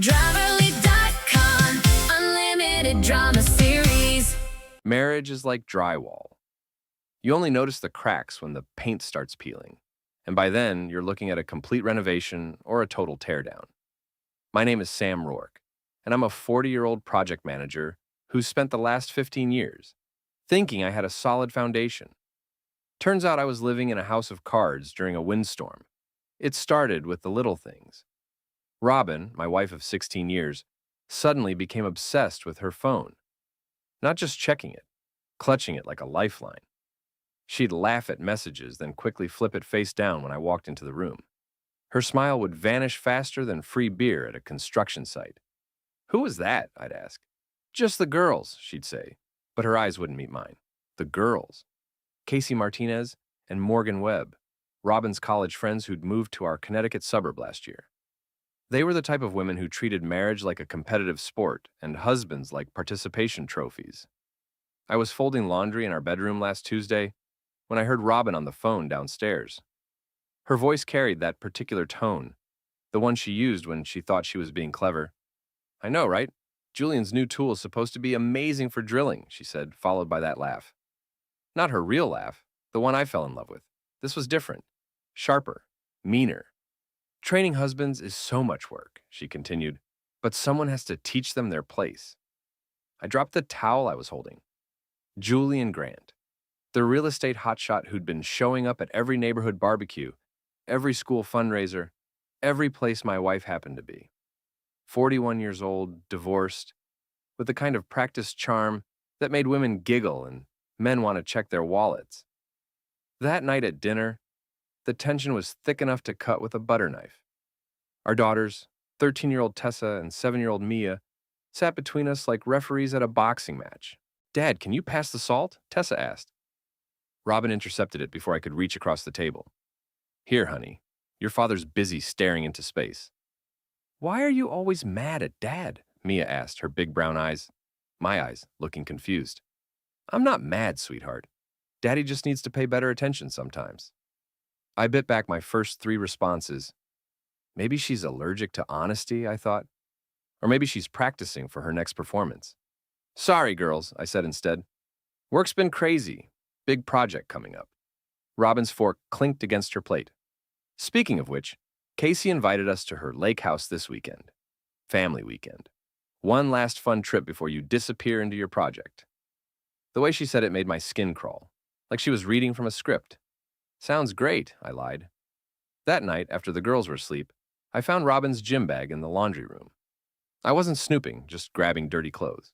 Driverly.com, unlimited drama series. Marriage is like drywall. You only notice the cracks when the paint starts peeling, and by then you're looking at a complete renovation or a total teardown. My name is Sam Rourke, and I'm a 40-year-old project manager who's spent the last 15 years thinking I had a solid foundation. Turns out I was living in a house of cards during a windstorm. It started with the little things. Robin, my wife of 16 years, suddenly became obsessed with her phone. Not just checking it, clutching it like a lifeline. She'd laugh at messages, then quickly flip it face down when I walked into the room. Her smile would vanish faster than free beer at a construction site. "Who was that?" I'd ask. "Just the girls," she'd say, but her eyes wouldn't meet mine. The girls. Casey Martinez and Morgan Webb, Robin's college friends who'd moved to our Connecticut suburb last year. They were the type of women who treated marriage like a competitive sport and husbands like participation trophies. I was folding laundry in our bedroom last Tuesday when I heard Robin on the phone downstairs. Her voice carried that particular tone, the one she used when she thought she was being clever. "I know, right? Julian's new tool is supposed to be amazing for drilling," she said, followed by that laugh. Not her real laugh, the one I fell in love with. This was different, sharper, meaner. "Training husbands is so much work," she continued, "but someone has to teach them their place." I dropped the towel I was holding. Julian Grant, the real estate hotshot who'd been showing up at every neighborhood barbecue, every school fundraiser, every place my wife happened to be. 41 years old, divorced, with the kind of practiced charm that made women giggle and men want to check their wallets. That night at dinner, the tension was thick enough to cut with a butter knife. Our daughters, 13-year-old Tessa and 7-year-old Mia, sat between us like referees at a boxing match. "Dad, can you pass the salt?" Tessa asked. Robin intercepted it before I could reach across the table. "Here, honey. Your father's busy staring into space." "Why are you always mad at Dad?" Mia asked, her big brown eyes, my eyes, looking confused. "I'm not mad, sweetheart. Daddy just needs to pay better attention sometimes." I bit back my first 3 responses. Maybe she's allergic to honesty, I thought. Or maybe she's practicing for her next performance. "Sorry, girls," I said instead. "Work's been crazy. Big project coming up." Robin's fork clinked against her plate. "Speaking of which, Casey invited us to her lake house this weekend. Family weekend. One last fun trip before you disappear into your project." The way she said it made my skin crawl, like she was reading from a script. "Sounds great," I lied. That night, after the girls were asleep, I found Robin's gym bag in the laundry room. I wasn't snooping, just grabbing dirty clothes.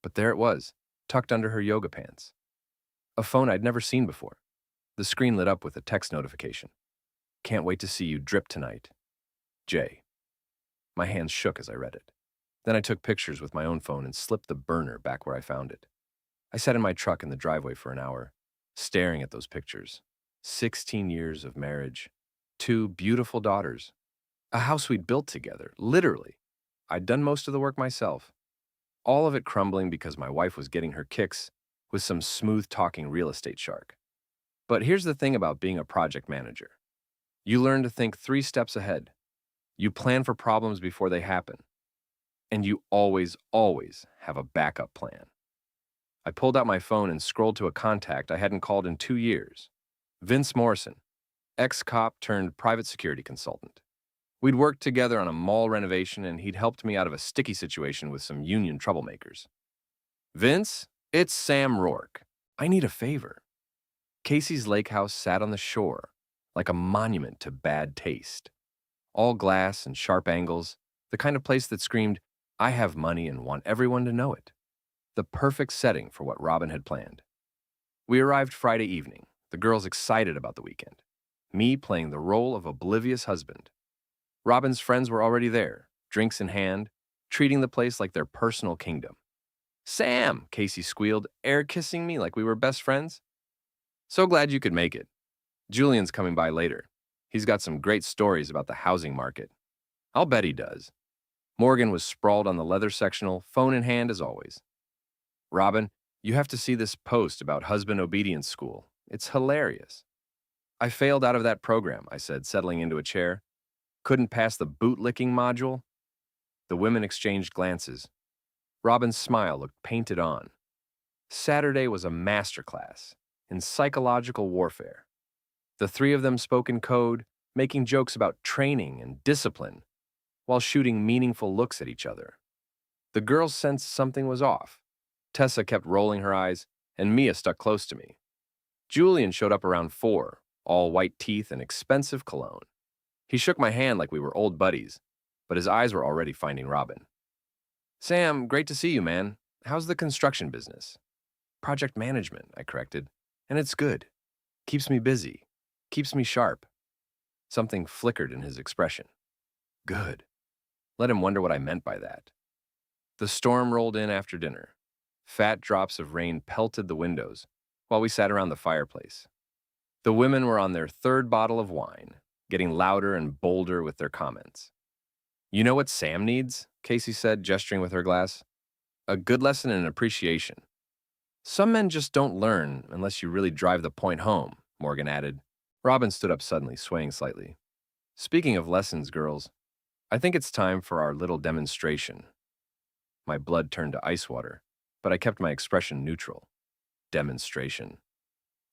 But there it was, tucked under her yoga pants. A phone I'd never seen before. The screen lit up with a text notification. "Can't wait to see you drip tonight. Jay." My hands shook as I read it. Then I took pictures with my own phone and slipped the burner back where I found it. I sat in my truck in the driveway for an hour, staring at those pictures. 16 years of marriage. 2 beautiful daughters. A house we'd built together, literally. I'd done most of the work myself. All of it crumbling because my wife was getting her kicks with some smooth-talking real estate shark. But here's the thing about being a project manager. You learn to think 3 steps ahead. You plan for problems before they happen. And you always have a backup plan. I pulled out my phone and scrolled to a contact I hadn't called in 2 years. Vince Morrison, ex-cop turned private security consultant. We'd worked together on a mall renovation, and he'd helped me out of a sticky situation with some union troublemakers. "Vince, it's Sam Rourke. I need a favor." Casey's lake house sat on the shore, like a monument to bad taste. All glass and sharp angles, the kind of place that screamed, "I have money and want everyone to know it." The perfect setting for what Robin had planned. We arrived Friday evening, the girls excited about the weekend. Me playing the role of oblivious husband. Robin's friends were already there, drinks in hand, treating the place like their personal kingdom. "Sam," Casey squealed, air kissing me like we were best friends. "So glad you could make it. Julian's coming by later. He's got some great stories about the housing market." "I'll bet he does." Morgan was sprawled on the leather sectional, phone in hand as always. "Robin, you have to see this post about husband obedience school. It's hilarious." "I failed out of that program," I said, settling into a chair. "Couldn't pass the bootlicking module." The women exchanged glances. Robin's smile looked painted on. Saturday was a masterclass in psychological warfare. The three of them spoke in code, making jokes about training and discipline, while shooting meaningful looks at each other. The girls sensed something was off. Tessa kept rolling her eyes, and Mia stuck close to me. Julian showed up around 4, all white teeth and expensive cologne. He shook my hand like we were old buddies, but his eyes were already finding Robin. Sam, great to see you, man. How's the construction business? Project management, I corrected. And it's good. Keeps me busy. Keeps me sharp. Something flickered in his expression. Good. Let him wonder what I meant by that. The storm rolled in after dinner. Fat drops of rain pelted the windows while we sat around the fireplace. The women were on their 3rd bottle of wine, getting louder and bolder with their comments. You know what Sam needs? Casey said, gesturing with her glass. A good lesson in appreciation. Some men just don't learn unless you really drive the point home, Morgan added. Robin stood up suddenly, swaying slightly. Speaking of lessons, girls, I think it's time for our little demonstration. My blood turned to ice water, but I kept my expression neutral. Demonstration.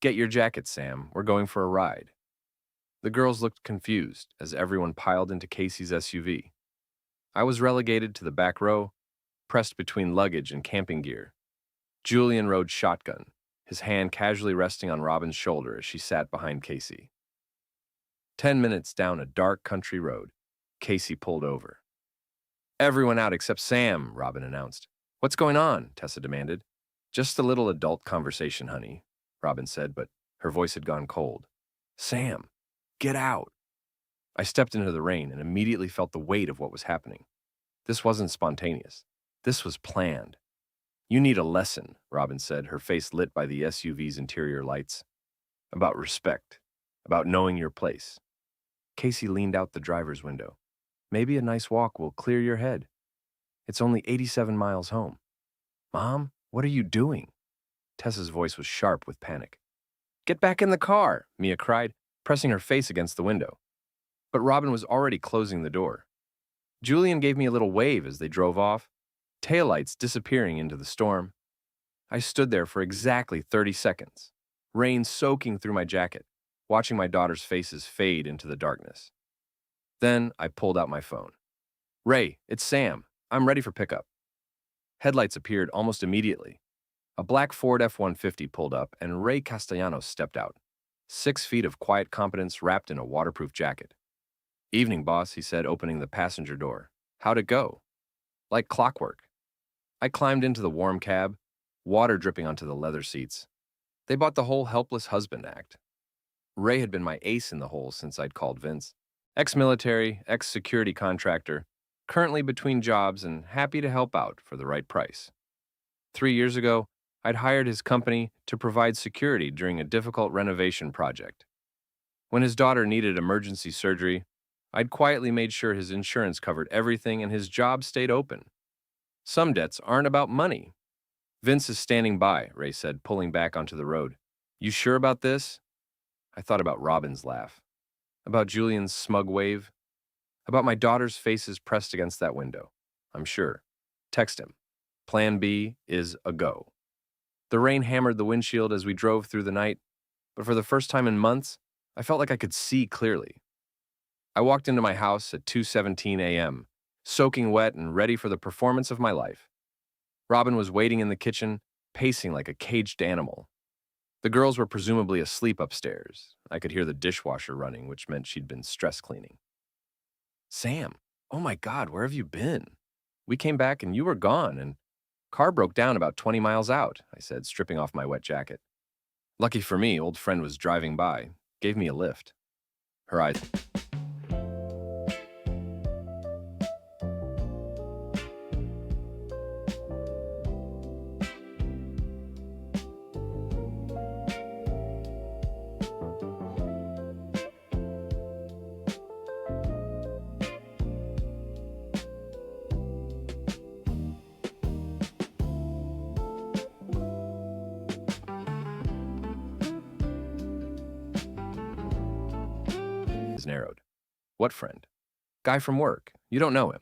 Get your jacket, Sam. We're going for a ride. The girls looked confused as everyone piled into Casey's SUV. I was relegated to the back row, pressed between luggage and camping gear. Julian rode shotgun, his hand casually resting on Robin's shoulder as she sat behind Casey. 10 minutes down a dark country road, Casey pulled over. Everyone out except Sam, Robin announced. What's going on? Tessa demanded. Just a little adult conversation, honey, Robin said, but her voice had gone cold. Sam, get out. I stepped into the rain and immediately felt the weight of what was happening. This wasn't spontaneous. This was planned. You need a lesson, Robin said, her face lit by the SUV's interior lights. About respect. About knowing your place. Casey leaned out the driver's window. Maybe a nice walk will clear your head. It's only 87 miles home. Mom, what are you doing? Tessa's voice was sharp with panic. Get back in the car, Mia cried, pressing her face against the window. But Robin was already closing the door. Julian gave me a little wave as they drove off, taillights disappearing into the storm. I stood there for exactly 30 seconds, rain soaking through my jacket, watching my daughter's faces fade into the darkness. Then I pulled out my phone. Ray, it's Sam. I'm ready for pickup. Headlights appeared almost immediately. A black Ford F-150 pulled up, and Ray Castellanos stepped out, 6 feet of quiet competence wrapped in a waterproof jacket. Evening, boss, he said, opening the passenger door. How'd it go? Like clockwork. I climbed into the warm cab, water dripping onto the leather seats. They bought the whole helpless husband act. Ray had been my ace in the hole since I'd called Vince. Ex-military, ex-security contractor, currently between jobs and happy to help out for the right price. 3 years ago, I'd hired his company to provide security during a difficult renovation project. When his daughter needed emergency surgery, I'd quietly made sure his insurance covered everything and his job stayed open. Some debts aren't about money. Vince is standing by, Ray said, pulling back onto the road. You sure about this? I thought about Robin's laugh, about Julian's smug wave, about my daughter's faces pressed against that window. I'm sure. Text him. Plan B is a go. The rain hammered the windshield as we drove through the night, but for the first time in months, I felt like I could see clearly. I walked into my house at 2:17 a.m., soaking wet and ready for the performance of my life. Robin was waiting in the kitchen, pacing like a caged animal. The girls were presumably asleep upstairs. I could hear the dishwasher running, which meant she'd been stress cleaning. Sam, oh my God, where have you been? We came back and you were gone, and car broke down about 20 miles out, I said, stripping off my wet jacket. Lucky for me, old friend was driving by, gave me a lift. Her eyes... narrowed. What friend? Guy from work. You don't know him.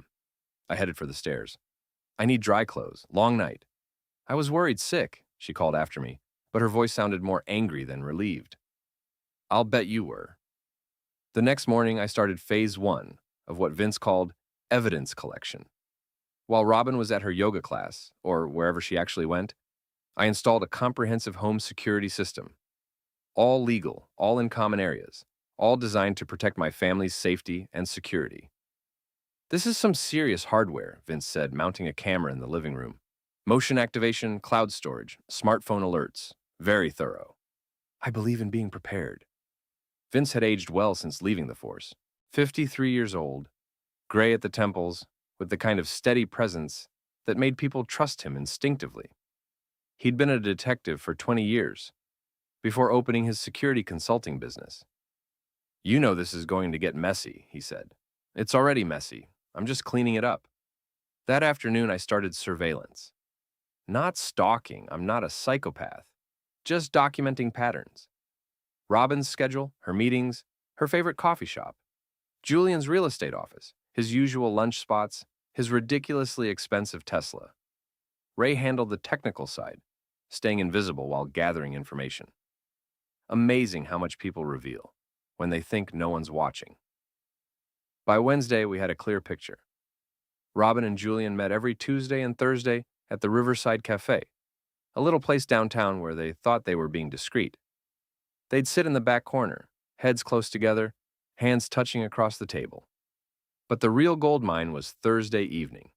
I headed for the stairs. I need dry clothes. Long night. I was worried sick, she called after me, but her voice sounded more angry than relieved. I'll bet you were. The next morning, I started phase 1 of what Vince called evidence collection. While Robin was at her yoga class, or wherever she actually went, I installed a comprehensive home security system. All legal, all in common areas, all designed to protect my family's safety and security. This is some serious hardware, Vince said, mounting a camera in the living room. Motion activation, cloud storage, smartphone alerts. Very thorough. I believe in being prepared. Vince had aged well since leaving the force. 53 years old, gray at the temples, with the kind of steady presence that made people trust him instinctively. He'd been a detective for 20 years, before opening his security consulting business. You know this is going to get messy, he said. It's already messy. I'm just cleaning it up. That afternoon, I started surveillance. Not stalking, I'm not a psychopath. Just documenting patterns. Robin's schedule, her meetings, her favorite coffee shop, Julian's real estate office, his usual lunch spots, his ridiculously expensive Tesla. Ray handled the technical side, staying invisible while gathering information. Amazing how much people reveal when they think no one's watching. By Wednesday, we had a clear picture. Robin and Julian met every Tuesday and Thursday at the Riverside Cafe, a little place downtown where they thought they were being discreet. They'd sit in the back corner, heads close together, hands touching across the table. But the real gold mine was Thursday evening.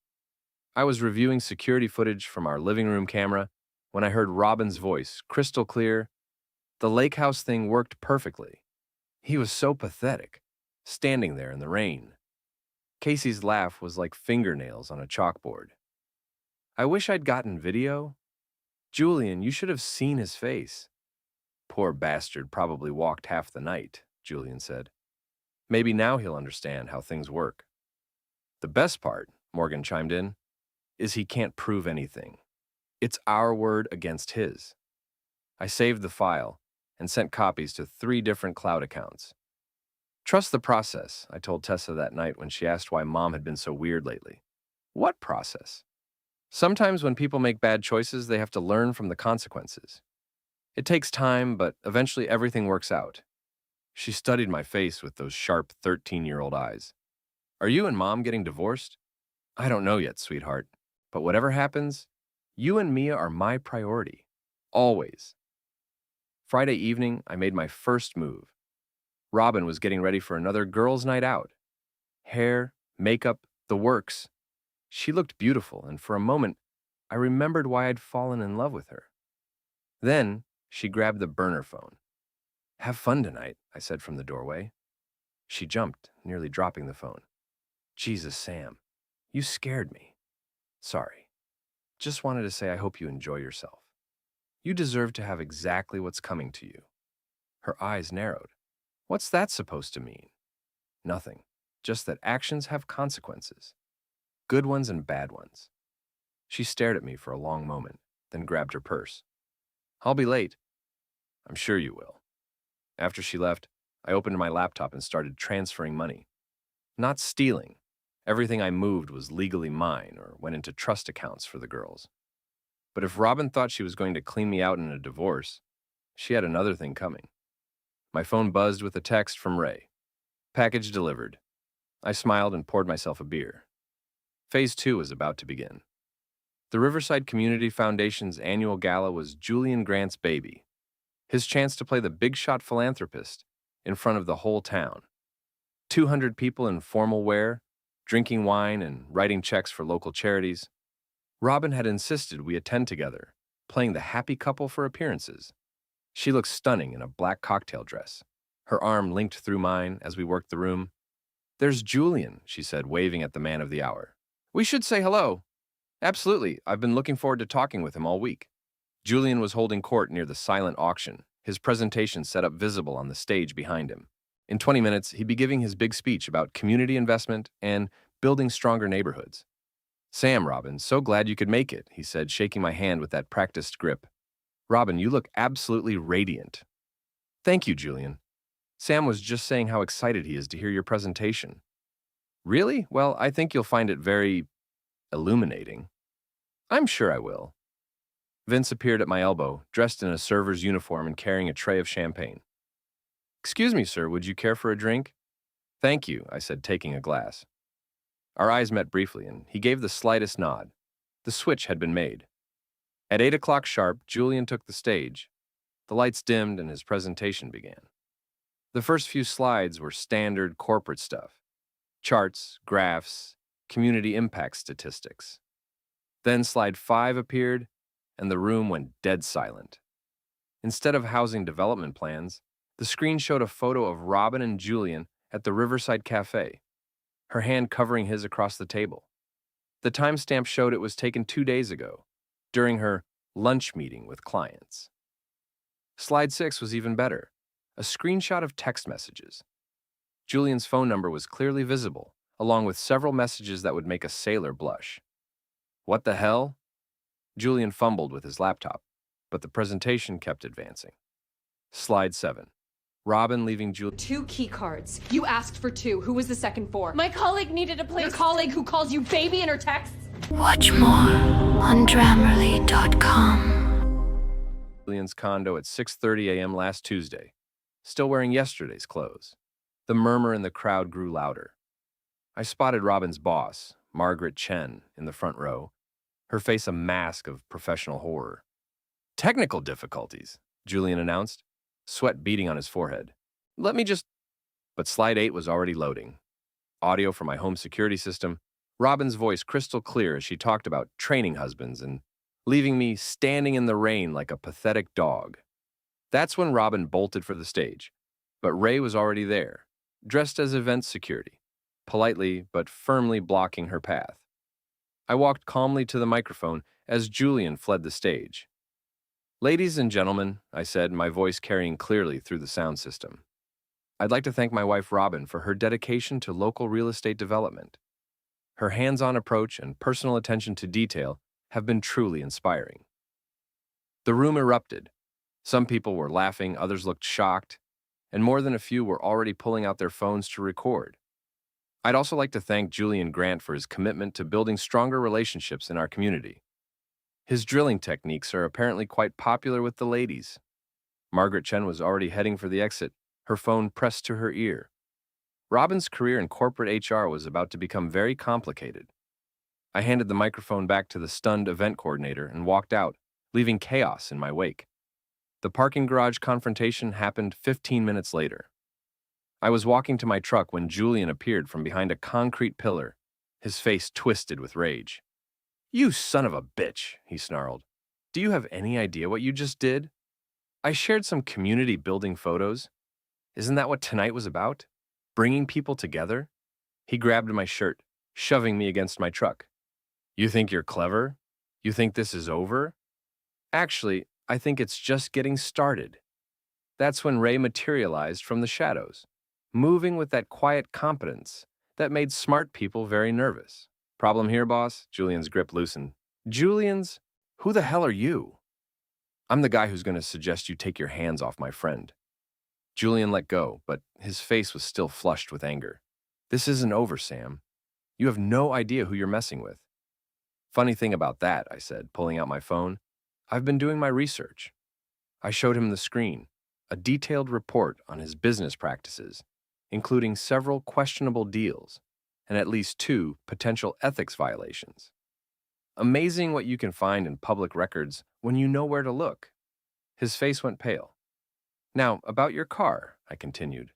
I was reviewing security footage from our living room camera when I heard Robin's voice, crystal clear. The lake house thing worked perfectly. He was so pathetic, standing there in the rain. Casey's laugh was like fingernails on a chalkboard. I wish I'd gotten video. Julian, you should have seen his face. Poor bastard probably walked half the night, Julian said. Maybe now he'll understand how things work. The best part, Morgan chimed in, is he can't prove anything. It's our word against his. I saved the file and sent copies to 3 different cloud accounts. Trust the process, I told Tessa that night when she asked why Mom had been so weird lately. What process? Sometimes when people make bad choices, they have to learn from the consequences. It takes time, but eventually everything works out. She studied my face with those sharp 13-year-old eyes. Are you and Mom getting divorced? I don't know yet, sweetheart. But whatever happens, you and Mia are my priority. Always. Friday evening, I made my first move. Robin was getting ready for another girls' night out. Hair, makeup, the works. She looked beautiful, and for a moment, I remembered why I'd fallen in love with her. Then, she grabbed the burner phone. Have fun tonight, I said from the doorway. She jumped, nearly dropping the phone. Jesus, Sam, you scared me. Sorry. Just wanted to say I hope you enjoy yourself. You deserve to have exactly what's coming to you. Her eyes narrowed. What's that supposed to mean? Nothing. Just that actions have consequences. Good ones and bad ones. She stared at me for a long moment, then grabbed her purse. I'll be late. I'm sure you will. After she left, I opened my laptop and started transferring money. Not stealing. Everything I moved was legally mine or went into trust accounts for the girls. But if Robin thought she was going to clean me out in a divorce, she had another thing coming. My phone buzzed with a text from Ray. Package delivered. I smiled and poured myself a beer. Phase 2 was about to begin. The Riverside Community Foundation's annual gala was Julian Grant's baby, his chance to play the big-shot philanthropist in front of the whole town. 200 people in formal wear, drinking wine and writing checks for local charities. Robin had insisted we attend together, playing the happy couple for appearances. She looked stunning in a black cocktail dress. Her arm linked through mine as we worked the room. There's Julian, she said, waving at the man of the hour. We should say hello. Absolutely, I've been looking forward to talking with him all week. Julian was holding court near the silent auction, his presentation set up visible on the stage behind him. In 20 minutes, he'd be giving his big speech about community investment and building stronger neighborhoods. Sam, Robin, so glad you could make it, he said, shaking my hand with that practiced grip. Robin, you look absolutely radiant. Thank you, Julian. Sam was just saying how excited he is to hear your presentation. Really? Well, I think you'll find it very Illuminating? I'm sure I will. Vince appeared at my elbow, dressed in a server's uniform and carrying a tray of champagne. Excuse me, sir, would you care for a drink? Thank you, I said, taking a glass. Our eyes met briefly, and he gave the slightest nod. The switch had been made. At 8 o'clock sharp, Julian took the stage. The lights dimmed and his presentation began. The first few slides were standard corporate stuff. Charts, graphs, community impact statistics. Then slide 5 appeared, and the room went dead silent. Instead of housing development plans, the screen showed a photo of Robin and Julian at the Riverside Cafe, her hand covering his across the table. The timestamp showed it was taken 2 days ago, during her lunch meeting with clients. Slide 6 was even better, a screenshot of text messages. Julian's phone number was clearly visible, along with several messages that would make a sailor blush. What the hell? Julian fumbled with his laptop, but the presentation kept advancing. Slide 7. Robin leaving Julian. 2 key cards. You asked for 2. Who was the second 4? My colleague needed a place. Your colleague who calls you baby in her texts? Watch more on Grammarly.com. Julian's condo at 6:30 a.m. last Tuesday, still wearing yesterday's clothes. The murmur in the crowd grew louder. I spotted Robin's boss, Margaret Chen, in the front row, her face a mask of professional horror. Technical difficulties, Julian announced, sweat beading on his forehead. But slide 8 was already loading. Audio from my home security system, Robin's voice crystal clear as she talked about training husbands and leaving me standing in the rain like a pathetic dog. That's when Robin bolted for the stage, but Ray was already there, dressed as event security, politely but firmly blocking her path. I walked calmly to the microphone as Julian fled the stage. Ladies and gentlemen, I said, my voice carrying clearly through the sound system. I'd like to thank my wife Robin for her dedication to local real estate development. Her hands-on approach and personal attention to detail have been truly inspiring. The room erupted. Some people were laughing, others looked shocked, and more than a few were already pulling out their phones to record. I'd also like to thank Julian Grant for his commitment to building stronger relationships in our community. His drilling techniques are apparently quite popular with the ladies. Margaret Chen was already heading for the exit, her phone pressed to her ear. Robin's career in corporate HR was about to become very complicated. I handed the microphone back to the stunned event coordinator and walked out, leaving chaos in my wake. The parking garage confrontation happened 15 minutes later. I was walking to my truck when Julian appeared from behind a concrete pillar, his face twisted with rage. "You son of a bitch," he snarled. "Do you have any idea what you just did? I shared some community building photos. Isn't that what tonight was about? Bringing people together?" He grabbed my shirt, shoving me against my truck. "You think you're clever? You think this is over? Actually, I think it's just getting started." That's when Ray materialized from the shadows, moving with that quiet competence that made smart people very nervous. "Problem here, boss?" Julian's grip loosened. "Julian's? Who the hell are you?" "I'm the guy who's going to suggest you take your hands off my friend." Julian let go, but his face was still flushed with anger. "This isn't over, Sam. You have no idea who you're messing with." "Funny thing about that," I said, pulling out my phone. "I've been doing my research." I showed him the screen, a detailed report on his business practices, including several questionable deals and at least 2 potential ethics violations. Amazing what you can find in public records when you know where to look. His face went pale. "Now, about your car," I continued.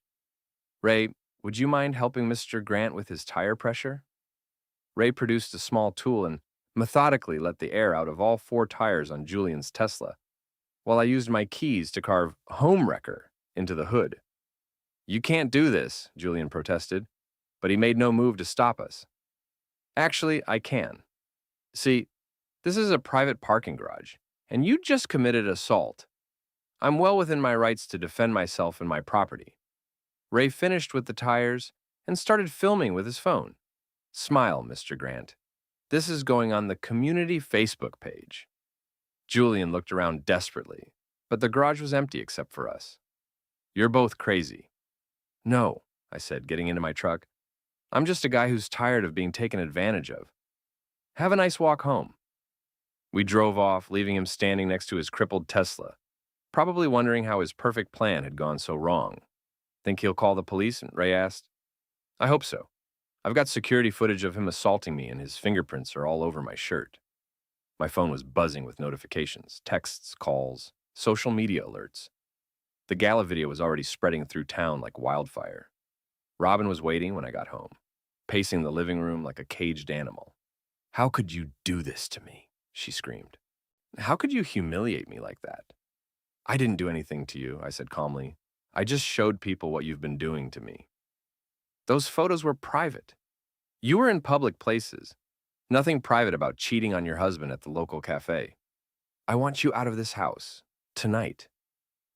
"Ray, would you mind helping Mr. Grant with his tire pressure?" Ray produced a small tool and methodically let the air out of all 4 tires on Julian's Tesla, while I used my keys to carve "Home Wrecker" into the hood. "You can't do this," Julian protested, but he made no move to stop us. "Actually, I can. See, this is a private parking garage, and you just committed assault. I'm well within my rights to defend myself and my property." Ray finished with the tires and started filming with his phone. "Smile, Mr. Grant. This is going on the community Facebook page." Julian looked around desperately, but the garage was empty except for us. "You're both crazy." "No," I said, getting into my truck. "I'm just a guy who's tired of being taken advantage of." Have a nice walk home. We drove off, leaving him standing next to his crippled Tesla, probably wondering how his perfect plan had gone so wrong. Think he'll call the police? Ray asked. I hope so. I've got security footage of him assaulting me, and his fingerprints are all over my shirt. My phone was buzzing with notifications, texts, calls, social media alerts. The gala video was already spreading through town like wildfire. Robin was waiting when I got home, pacing the living room like a caged animal. How could you do this to me? She screamed. How could you humiliate me like that? I didn't do anything to you, I said calmly. I just showed people what you've been doing to me. Those photos were private. You were in public places. Nothing private about cheating on your husband at the local cafe. I want you out of this house. Tonight.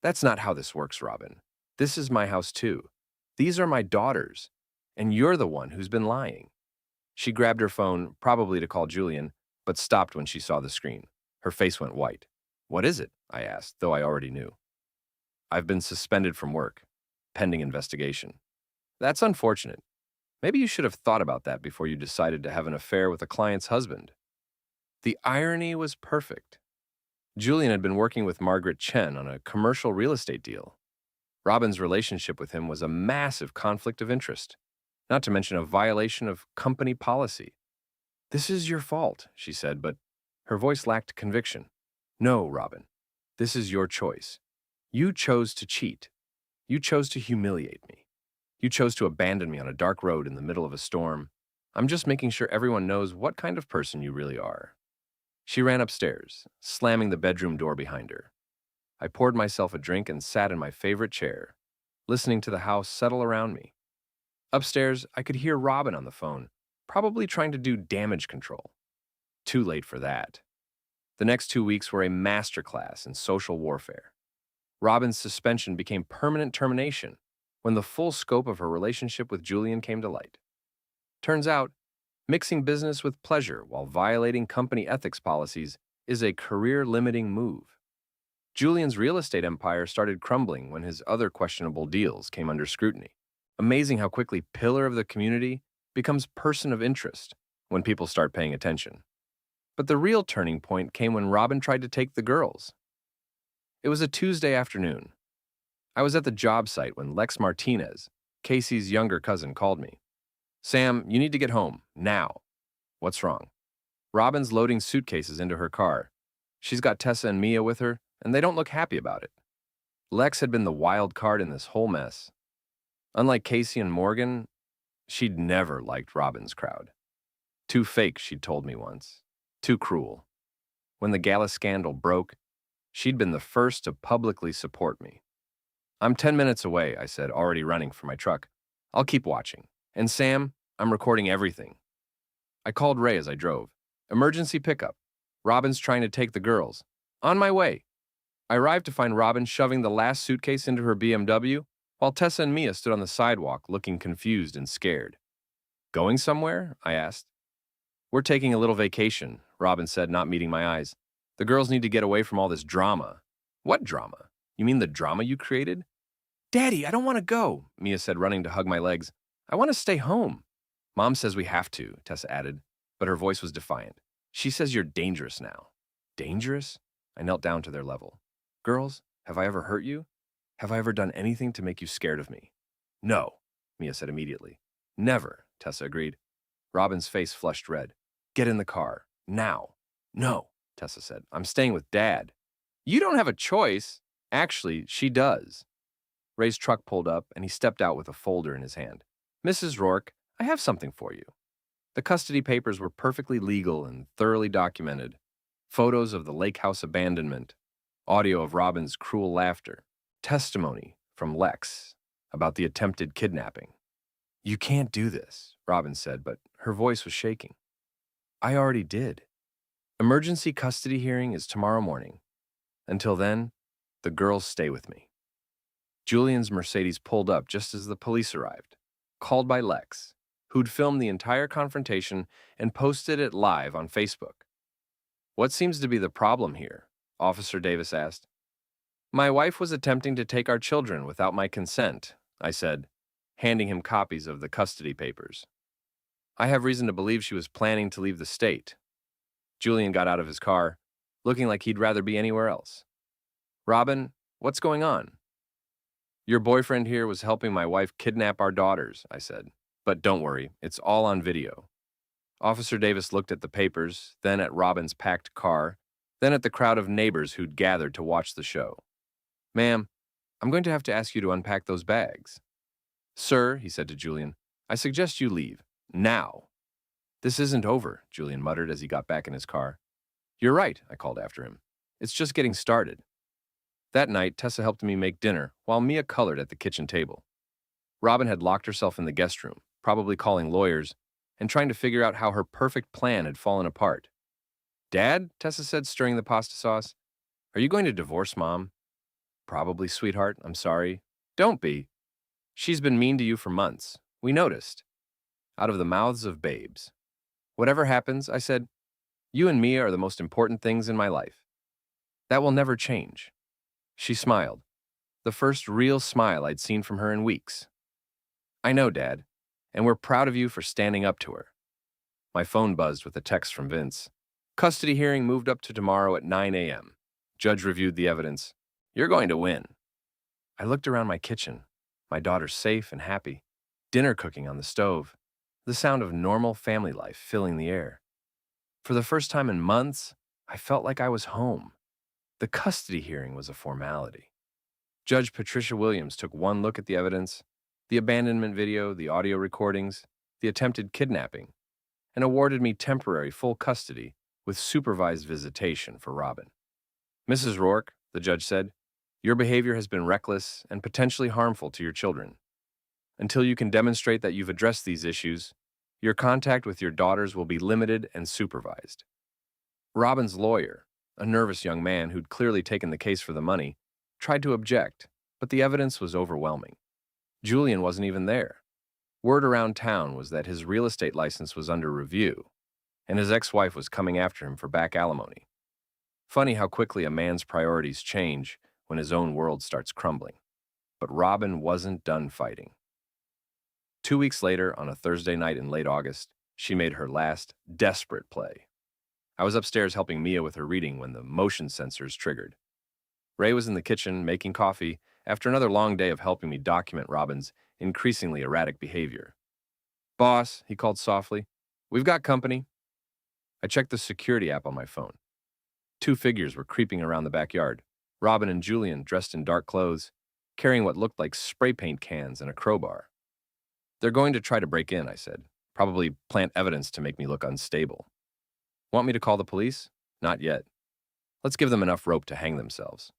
That's not how this works, Robin. This is my house too. These are my daughters. And you're the one who's been lying. She grabbed her phone, probably to call Julian, but stopped when she saw the screen. Her face went white. What is it? I asked, though I already knew. I've been suspended from work, pending investigation. That's unfortunate. Maybe you should have thought about that before you decided to have an affair with a client's husband. The irony was perfect. Julian had been working with Margaret Chen on a commercial real estate deal. Robin's relationship with him was a massive conflict of interest, not to mention a violation of company policy. This is your fault, she said, but her voice lacked conviction. No, Robin. This is your choice. You chose to cheat. You chose to humiliate me. You chose to abandon me on a dark road in the middle of a storm. I'm just making sure everyone knows what kind of person you really are. She ran upstairs, slamming the bedroom door behind her. I poured myself a drink and sat in my favorite chair, listening to the house settle around me. Upstairs, I could hear Robin on the phone, probably trying to do damage control. Too late for that. The next 2 weeks were a masterclass in social warfare. Robin's suspension became permanent termination when the full scope of her relationship with Julian came to light. Turns out, mixing business with pleasure while violating company ethics policies is a career-limiting move. Julian's real estate empire started crumbling when his other questionable deals came under scrutiny. Amazing how quickly pillar of the community becomes person of interest when people start paying attention. But the real turning point came when Robin tried to take the girls. It was a Tuesday afternoon. I was at the job site when Lex Martinez, Casey's younger cousin, called me. Sam, you need to get home, now. What's wrong? Robin's loading suitcases into her car. She's got Tessa and Mia with her, and they don't look happy about it. Lex had been the wild card in this whole mess. Unlike Casey and Morgan, she'd never liked Robin's crowd. Too fake, she'd told me once. Too cruel. When the gala scandal broke, she'd been the first to publicly support me. I'm 10 minutes away, I said, already running for my truck. I'll keep watching. And Sam, I'm recording everything. I called Ray as I drove. Emergency pickup. Robin's trying to take the girls. On my way. I arrived to find Robin shoving the last suitcase into her BMW, while Tessa and Mia stood on the sidewalk looking confused and scared. Going somewhere? I asked. We're taking a little vacation, Robin said, not meeting my eyes. The girls need to get away from all this drama. What drama? You mean the drama you created? Daddy, I don't want to go, Mia said, running to hug my legs. I want to stay home. Mom says we have to, Tessa added, but her voice was defiant. She says you're dangerous now. Dangerous? I knelt down to their level. Girls, have I ever hurt you? Have I ever done anything to make you scared of me? No, Mia said immediately. Never, Tessa agreed. Robin's face flushed red. Get in the car. Now. No, Tessa said. I'm staying with Dad. You don't have a choice. Actually, she does. Ray's truck pulled up, and he stepped out with a folder in his hand. Mrs. Rourke, I have something for you. The custody papers were perfectly legal and thoroughly documented. Photos of the lake house abandonment, audio of Robin's cruel laughter, testimony from Lex about the attempted kidnapping. You can't do this, Robin said, but her voice was shaking. I already did. Emergency custody hearing is tomorrow morning. Until then, the girls stay with me. Julian's Mercedes pulled up just as the police arrived, called by Lex, who'd filmed the entire confrontation and posted it live on Facebook. What seems to be the problem here? Officer Davis asked. My wife was attempting to take our children without my consent, I said, handing him copies of the custody papers. I have reason to believe she was planning to leave the state, Julian got out of his car, looking like he'd rather be anywhere else. Robin, what's going on? Your boyfriend here was helping my wife kidnap our daughters, I said. But don't worry, it's all on video. Officer Davis looked at the papers, then at Robin's packed car, then at the crowd of neighbors who'd gathered to watch the show. Ma'am, I'm going to have to ask you to unpack those bags. Sir, he said to Julian, I suggest you leave. Now. This isn't over, Julian muttered as he got back in his car. You're right, I called after him. It's just getting started. That night, Tessa helped me make dinner while Mia colored at the kitchen table. Robin had locked herself in the guest room, probably calling lawyers, and trying to figure out how her perfect plan had fallen apart. Dad, Tessa said, stirring the pasta sauce, are you going to divorce Mom? Probably, sweetheart, I'm sorry. Don't be. She's been mean to you for months. We noticed. Out of the mouths of babes. Whatever happens, I said, you and Mia are the most important things in my life. That will never change. She smiled, the first real smile I'd seen from her in weeks. I know, Dad, and we're proud of you for standing up to her. My phone buzzed with a text from Vince. Custody hearing moved up to tomorrow at 9 a.m. Judge reviewed the evidence. You're going to win. I looked around my kitchen, my daughter safe and happy, dinner cooking on the stove, the sound of normal family life filling the air. For the first time in months, I felt like I was home. The custody hearing was a formality. Judge Patricia Williams took one look at the evidence, the abandonment video, the audio recordings, the attempted kidnapping, and awarded me temporary full custody with supervised visitation for Robin. Mrs. Rourke, the judge said, your behavior has been reckless and potentially harmful to your children. Until you can demonstrate that you've addressed these issues, your contact with your daughters will be limited and supervised. Robin's lawyer, a nervous young man who'd clearly taken the case for the money, tried to object, but the evidence was overwhelming. Julian wasn't even there. Word around town was that his real estate license was under review, and his ex-wife was coming after him for back alimony. Funny how quickly a man's priorities change when his own world starts crumbling. But Robin wasn't done fighting. 2 weeks later, on a Thursday night in late August, she made her last, desperate play. I was upstairs helping Mia with her reading when the motion sensors triggered. Ray was in the kitchen making coffee after another long day of helping me document Robin's increasingly erratic behavior. Boss, he called softly, we've got company. I checked the security app on my phone. 2 figures were creeping around the backyard, Robin and Julian dressed in dark clothes, carrying what looked like spray paint cans and a crowbar. They're going to try to break in, I said, probably plant evidence to make me look unstable. Want me to call the police? Not yet. Let's give them enough rope to hang themselves.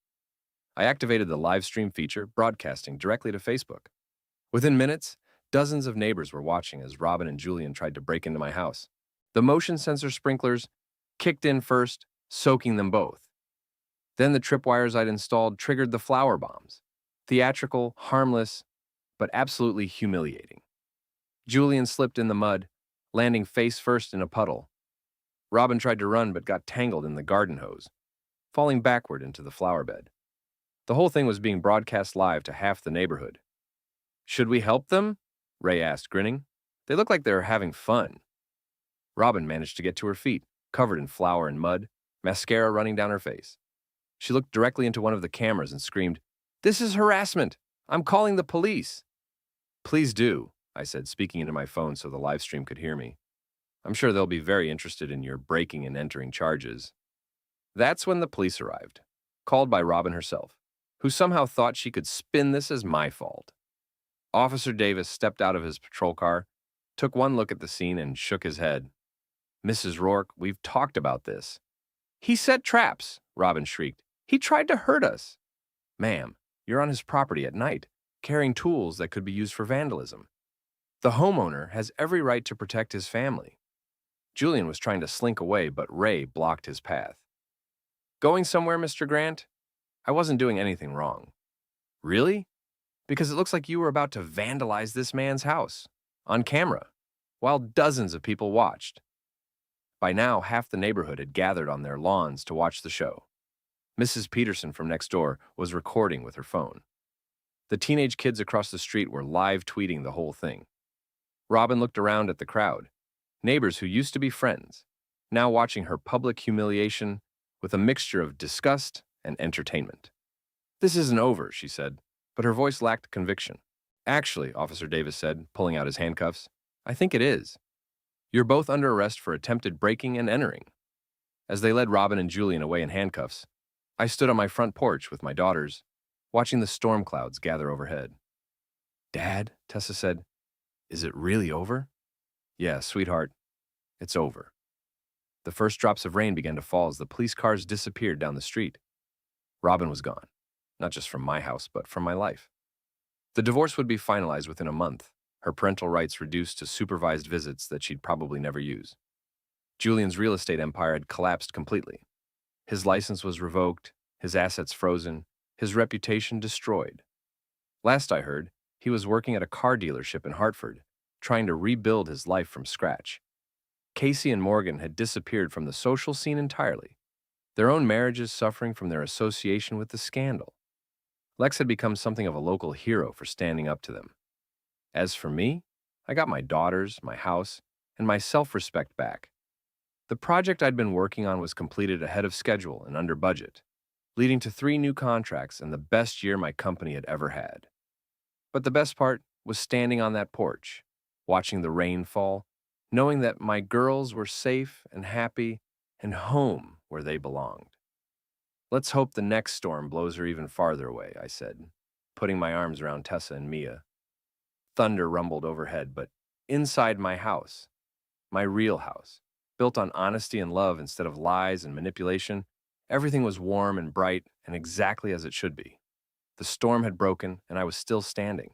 I activated the live stream feature, broadcasting directly to Facebook. Within minutes, dozens of neighbors were watching as Robin and Julian tried to break into my house. The motion sensor sprinklers kicked in first, soaking them both. Then the tripwires I'd installed triggered the flower bombs. Theatrical, harmless, but absolutely humiliating. Julian slipped in the mud, landing face first in a puddle. Robin tried to run but got tangled in the garden hose, falling backward into the flower bed. The whole thing was being broadcast live to half the neighborhood. Should we help them? Ray asked, grinning. They look like they were having fun. Robin managed to get to her feet, covered in flour and mud, mascara running down her face. She looked directly into one of the cameras and screamed, "This is harassment! I'm calling the police!" Please do, I said, speaking into my phone so the live stream could hear me. I'm sure they'll be very interested in your breaking and entering charges. That's when the police arrived, called by Robin herself, who somehow thought she could spin this as my fault. Officer Davis stepped out of his patrol car, took one look at the scene and shook his head. Mrs. Rourke, we've talked about this. He set traps, Robin shrieked. He tried to hurt us. Ma'am, you're on his property at night, carrying tools that could be used for vandalism. The homeowner has every right to protect his family. Julian was trying to slink away, but Ray blocked his path. Going somewhere, Mr. Grant? I wasn't doing anything wrong. Really? Because it looks like you were about to vandalize this man's house, on camera, while dozens of people watched. By now, half the neighborhood had gathered on their lawns to watch the show. Mrs. Peterson from next door was recording with her phone. The teenage kids across the street were live tweeting the whole thing. Robin looked around at the crowd. Neighbors who used to be friends, now watching her public humiliation with a mixture of disgust and entertainment. "This isn't over," she said, but her voice lacked conviction. "Actually," Officer Davis said, pulling out his handcuffs, "I think it is. You're both under arrest for attempted breaking and entering." As they led Robin and Julian away in handcuffs, I stood on my front porch with my daughters, watching the storm clouds gather overhead. "Dad," Tessa said, "is it really over?" "Yeah, sweetheart, it's over." The first drops of rain began to fall as the police cars disappeared down the street. Robin was gone, not just from my house, but from my life. The divorce would be finalized within a month, her parental rights reduced to supervised visits that she'd probably never use. Julian's real estate empire had collapsed completely. His license was revoked, his assets frozen, his reputation destroyed. Last I heard, he was working at a car dealership in Hartford, trying to rebuild his life from scratch. Casey and Morgan had disappeared from the social scene entirely, their own marriages suffering from their association with the scandal. Lex had become something of a local hero for standing up to them. As for me, I got my daughters, my house, and my self-respect back. The project I'd been working on was completed ahead of schedule and under budget, leading to 3 new contracts and the best year my company had ever had. But the best part was standing on that porch, watching the rain fall, knowing that my girls were safe and happy and home where they belonged. "Let's hope the next storm blows her even farther away," I said, putting my arms around Tessa and Mia. Thunder rumbled overhead, but inside my house, my real house, built on honesty and love instead of lies and manipulation, everything was warm and bright and exactly as it should be. The storm had broken, and I was still standing.